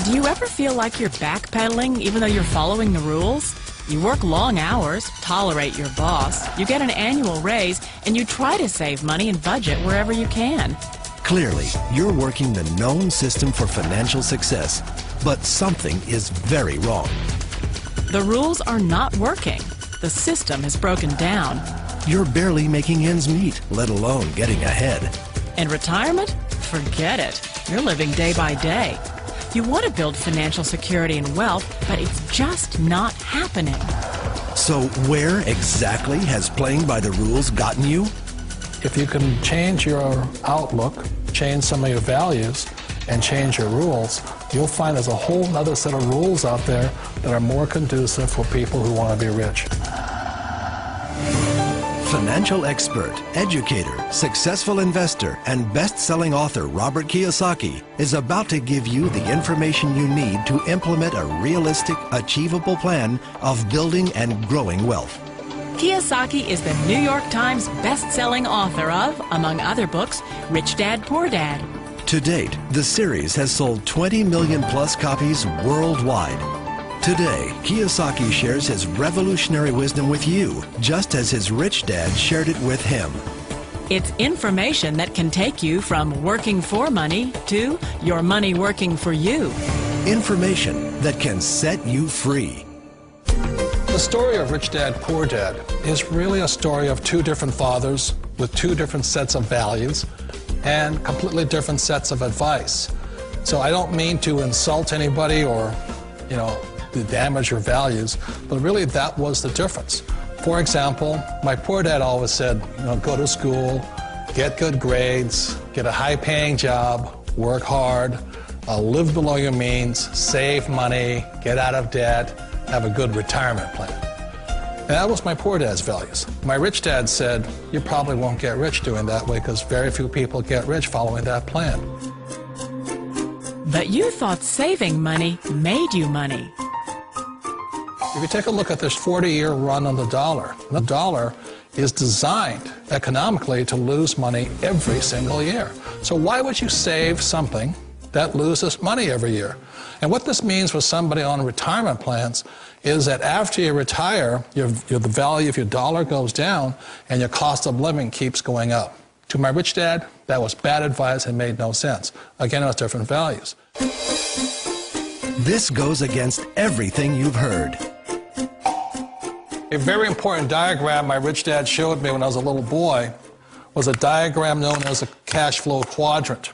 Do you ever feel like you're backpedaling even though you're following the rules? You work long hours, tolerate your boss, you get an annual raise, and you try to save money and budget wherever you can. Clearly, you're working the known system for financial success, but something is very wrong. The rules are not working. The system has broken down. You're barely making ends meet, let alone getting ahead. And retirement? Forget it. You're living day by day. You want to build financial security and wealth, but it's just not happening. So where exactly has playing by the rules gotten you? If you can change your outlook, change some of your values, and change your rules, you'll find there's a whole other set of rules out there that are more conducive for people who want to be rich. Financial expert, educator, successful investor, and best-selling author Robert Kiyosaki is about to give you the information you need to implement a realistic, achievable plan of building and growing wealth. Kiyosaki is the New York Times best-selling author of, among other books, Rich Dad, Poor Dad. To date, the series has sold 20 million plus copies worldwide. Today, Kiyosaki shares his revolutionary wisdom with you, just as his rich dad shared it with him. It's information that can take you from working for money to your money working for you. Information that can set you free. The story of Rich Dad, Poor Dad is really a story of two different fathers with two different sets of values and completely different sets of advice. So I don't mean to insult anybody or, to damage your values, but really that was the difference. For example, my poor dad always said, go to school, get good grades, get a high-paying job, work hard, live below your means, save money, get out of debt, have a good retirement plan. And that was my poor dad's values. My rich dad said, you probably won't get rich doing that way because very few people get rich following that plan. But you thought saving money made you money. If you take a look at this 40-year run on the dollar is designed economically to lose money every single year. So why would you save something that loses money every year? And what this means for somebody on retirement plans is that after you retire, the value of your dollar goes down and your cost of living keeps going up. To my rich dad, that was bad advice and made no sense. Again, it was different values. This goes against everything you've heard. A very important diagram my rich dad showed me when I was a little boy was a diagram known as a cash flow quadrant.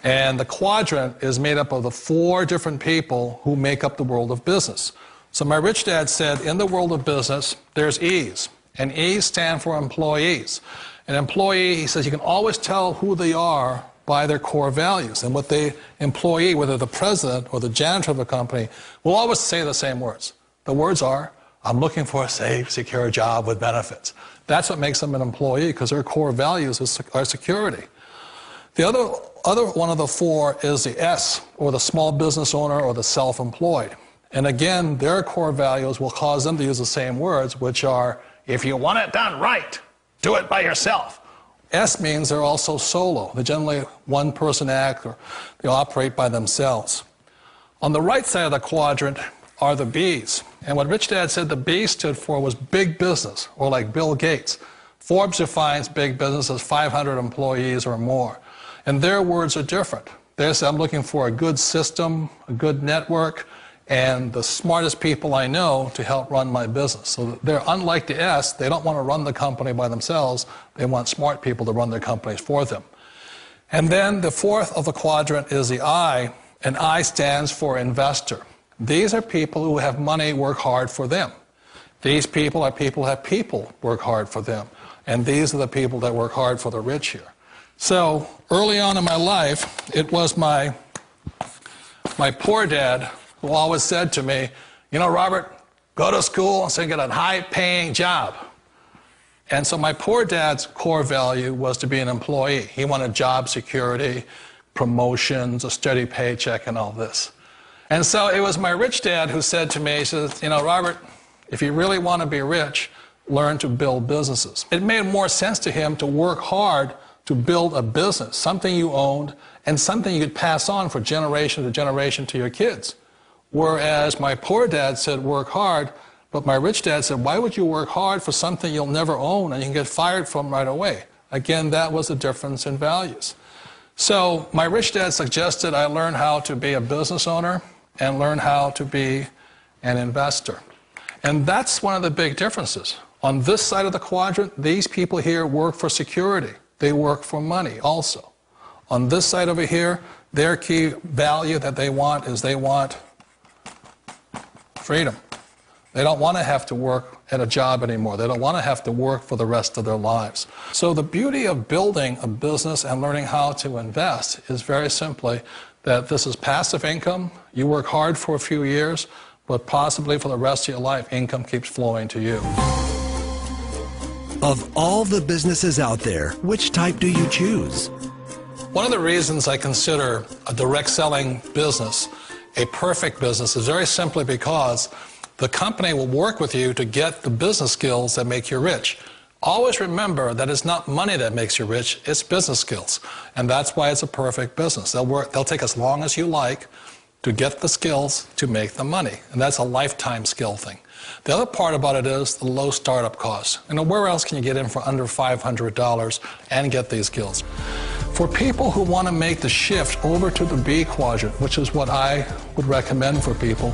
And the quadrant is made up of the four different people who make up the world of business. So my rich dad said, in the world of business, there's E's. And E's stand for employees. An employee, he says, you can always tell who they are by their core values. And what the employee, whether the president or the janitor of the company, will always say the same words. The words are, I'm looking for a safe, secure job with benefits. That's what makes them an employee, because their core values are security. The other one of the four is the S, or the small business owner or the self-employed. And again, their core values will cause them to use the same words, which are, if you want it done right, do it by yourself. S means they're also solo. They're generally one-person act, or they operate by themselves. On the right side of the quadrant are the B's. And what Rich Dad said the B stood for was big business, or like Bill Gates. Forbes defines big business as 500 employees or more. And their words are different. They say, I'm looking for a good system, a good network, and the smartest people I know to help run my business. So they're unlike the S. They don't want to run the company by themselves. They want smart people to run their companies for them. And then the fourth of the quadrant is the I, and I stands for investor. These are people who have money work hard for them. These people are people who have people work hard for them. And these are the people that work hard for the rich here. So early on in my life, it was my poor dad who always said to me, Robert, go to school and get a high-paying job. And so my poor dad's core value was to be an employee. He wanted job security, promotions, a steady paycheck, and all this. And so it was my rich dad who said to me, he says, Robert, if you really want to be rich, learn to build businesses. It made more sense to him to work hard to build a business, something you owned, and something you could pass on for generation to generation to your kids. Whereas my poor dad said, work hard, but my rich dad said, why would you work hard for something you'll never own and you can get fired from right away? Again, that was the difference in values. So my rich dad suggested I learn how to be a business owner and learn how to be an investor. And that's one of the big differences. On this side of the quadrant, these people here work for security. They work for money also. On this side over here, their key value that they want is they want freedom. They don't want to have to work at a job anymore. They don't want to have to work for the rest of their lives. So the beauty of building a business and learning how to invest is very simply that this is passive income. You work hard for a few years, but possibly for the rest of your life, income keeps flowing to you. Of all the businesses out there, which type do you choose? One of the reasons I consider a direct selling business a perfect business is very simply because the company will work with you to get the business skills that make you rich. Always remember that it's not money that makes you rich, it's business skills. And that's why it's a perfect business. They'll take as long as you like to get the skills to make the money. And that's a lifetime skill thing. The other part about it is the low startup costs. You know, where else can you get in for under $500 and get these skills? For people who want to make the shift over to the B quadrant, which is what I would recommend for people,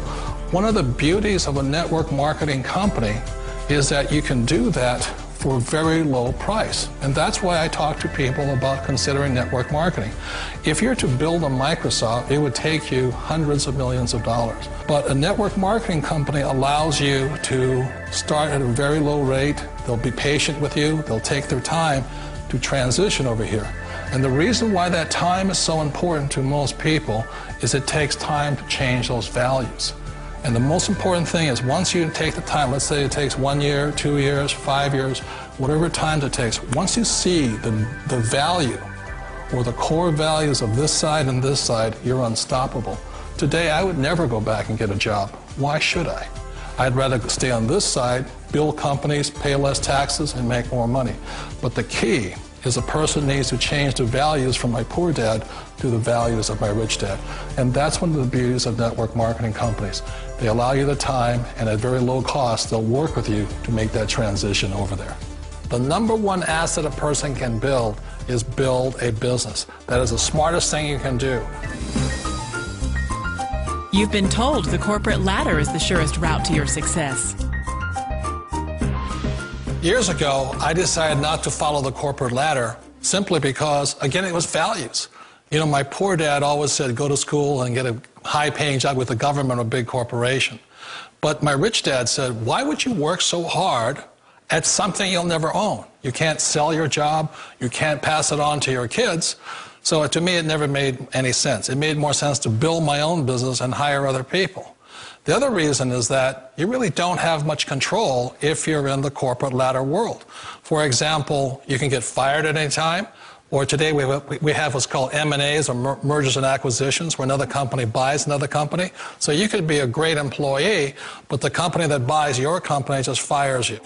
one of the beauties of a network marketing company is that you can do that for a very low price. And that's why I talk to people about considering network marketing. If you're to build a Microsoft, it would take you hundreds of millions of dollars. But a network marketing company allows you to start at a very low rate. They'll be patient with you. They'll take their time to transition over here. And the reason why that time is so important to most people is it takes time to change those values. And the most important thing is once you take the time, let's say it takes 1 year, 2 years, 5 years, whatever time it takes, once you see the value or the core values of this side and this side, you're unstoppable. Today, I would never go back and get a job. Why should I? I'd rather stay on this side, build companies, pay less taxes, and make more money. But the key is a person needs to change the values from my poor dad to the values of my rich dad. And that's one of the beauties of network marketing companies. They allow you the time, and at very low cost, they'll work with you to make that transition over there. The number one asset a person can build is build a business. That is the smartest thing you can do. You've been told the corporate ladder is the surest route to your success. Years ago, I decided not to follow the corporate ladder simply because, again, it was values. You know, my poor dad always said, go to school and get a high-paying job with the government or a big corporation. But my rich dad said, why would you work so hard at something you'll never own? You can't sell your job. You can't pass it on to your kids. So to me, it never made any sense. It made more sense to build my own business and hire other people. The other reason is that you really don't have much control if you're in the corporate ladder world. For example, you can get fired at any time, or today we have what's called M&As, or mergers and acquisitions, where another company buys another company. So you could be a great employee, but the company that buys your company just fires you.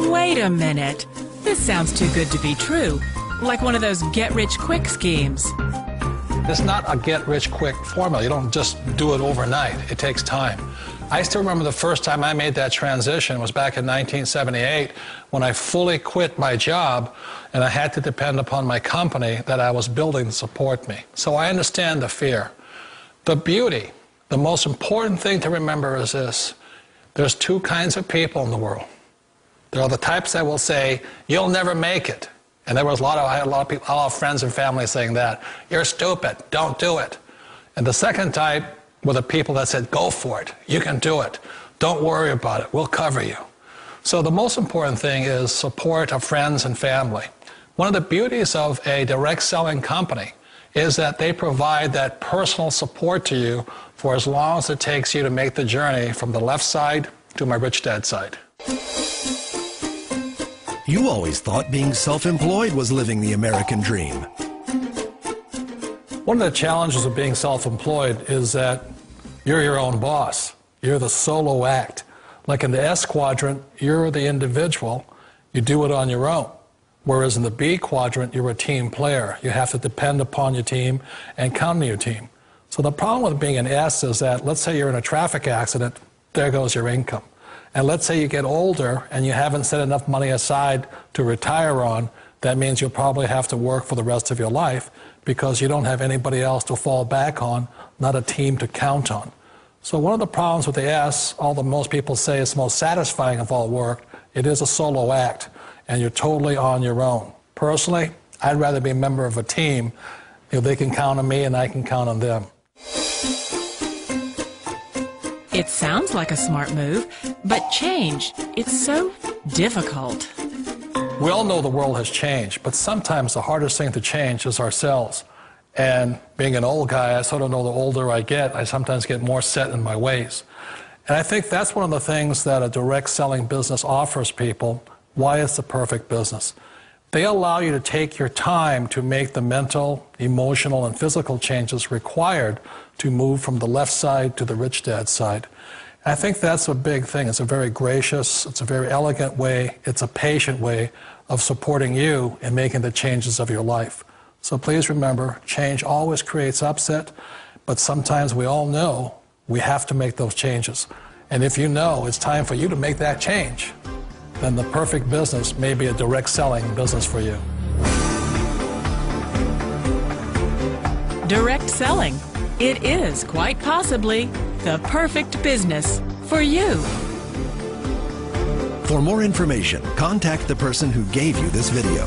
Wait a minute. This sounds too good to be true. Like one of those get-rich-quick schemes. It's not a get-rich-quick formula. You don't just do it overnight. It takes time. I still remember the first time I made that transition was back in 1978 when I fully quit my job and I had to depend upon my company that I was building to support me. So I understand the fear. The beauty, the most important thing to remember is this. There's two kinds of people in the world. There are the types that will say, you'll never make it. And I had a lot of people, a lot of friends and family saying that. You're stupid, don't do it. And the second type were the people that said, go for it, you can do it. Don't worry about it, we'll cover you. So the most important thing is support of friends and family. One of the beauties of a direct selling company is that they provide that personal support to you for as long as it takes you to make the journey from the left side to my rich dad's side. You always thought being self-employed was living the American dream. One of the challenges of being self-employed is that you're your own boss. You're the solo act. Like in the S quadrant, you're the individual. You do it on your own. Whereas in the B quadrant, you're a team player. You have to depend upon your team and count on your team. So the problem with being an S is that, let's say you're in a traffic accident, there goes your income. And let's say you get older and you haven't set enough money aside to retire on, that means you'll probably have to work for the rest of your life because you don't have anybody else to fall back on, not a team to count on. So one of the problems with the S, although most people say it's most satisfying of all work, it is a solo act, and you're totally on your own. Personally, I'd rather be a member of a team. They can count on me and I can count on them. It sounds like a smart move, but change, it's so difficult. We all know the world has changed, but sometimes the hardest thing to change is ourselves. And being an old guy, I sort of know the older I get, I sometimes get more set in my ways. And I think that's one of the things that a direct selling business offers people, why it's the perfect business. They allow you to take your time to make the mental, emotional, and physical changes required to move from the left side to the rich dad side. And I think that's a big thing. It's a very gracious, it's a very elegant way, it's a patient way of supporting you in making the changes of your life. So please remember, change always creates upset, but sometimes we all know we have to make those changes. And if you know it's time for you to make that change, then the perfect business may be a direct selling business for you. Direct selling. It is quite possibly the perfect business for you. For more information, contact the person who gave you this video.